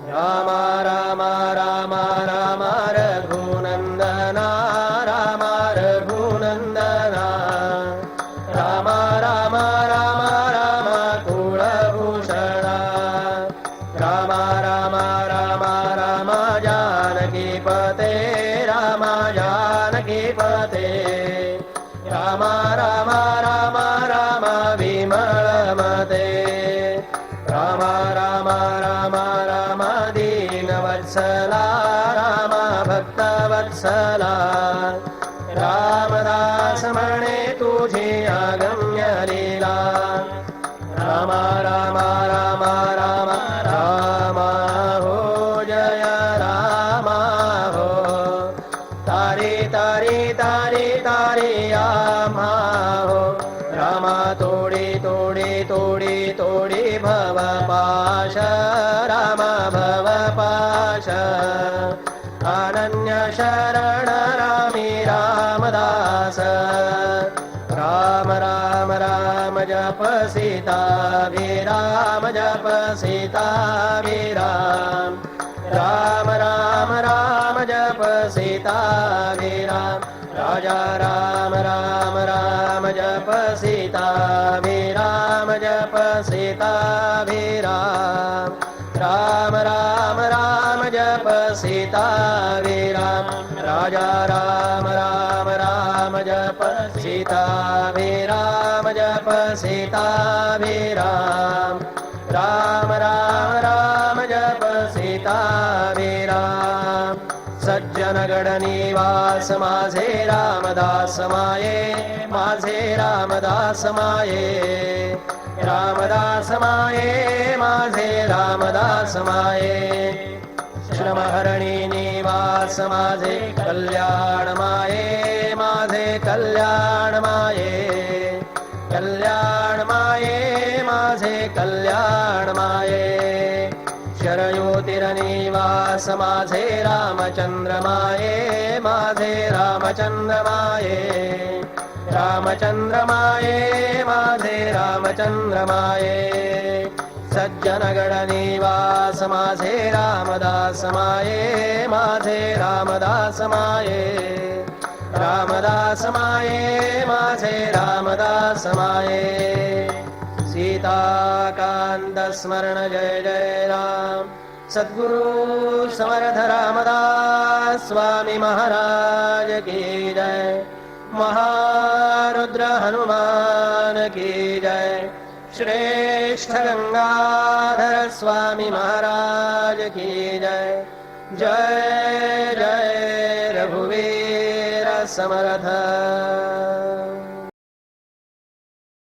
राम राम राम राम रघुनंदना राम रघुनंदना राम राम राम राम कुलभूषणा राम राम राम राम जानकीपते राम जानकीपते राम राम राम राम विमलमते राम राम राम राम दीनवत्सला राम भक्तवत्सला रामदास म्हणे तुझी अगम्य लीला राम राम राम राम राम हो जय राम हो तारी तारी तारी तारी आम्हा हो रामा तोडी तोडी तोडी तोडी भवपाश राम भवपाश अनन्य शरण रामी रामदास राम राम राम जप सीता विराम जप सीता विराम राम राम राम जप सीता विराम राजा राम राम राम जप सीता विराम जप सीता विराम राम राम राम जप सीता विराम राजा राम राम राम जप सीता विराम जप सीता विराम राम राम राम जप सीता विराम सज्जनगड निवास माझे रामदास माये माझे रामदास माये रामदास माये माझे रामदास माये श्रमहरणी निवास माझे कल्याण माये माझे कल्याण माये कल्याण माये माझे कल्याण माये शरयोतिरनिवास माझे रामचंद्र माये माझे रामचंद्र माये रामचंद्र माये माझे रामचंद्र माये सज्जनगड निवास माझे रामदास माये माझे रामदास माये रामदास माये माझे रामदास माये सीताकांत स्मरण जय जय राम सद्गुरु समर्थ रामदास स्वामी महाराज की जय महारुद्र हनुमान की जय श्रेष्ठ गंगाधर स्वामी महाराज की जय जय जय रघुवीर समर्थ।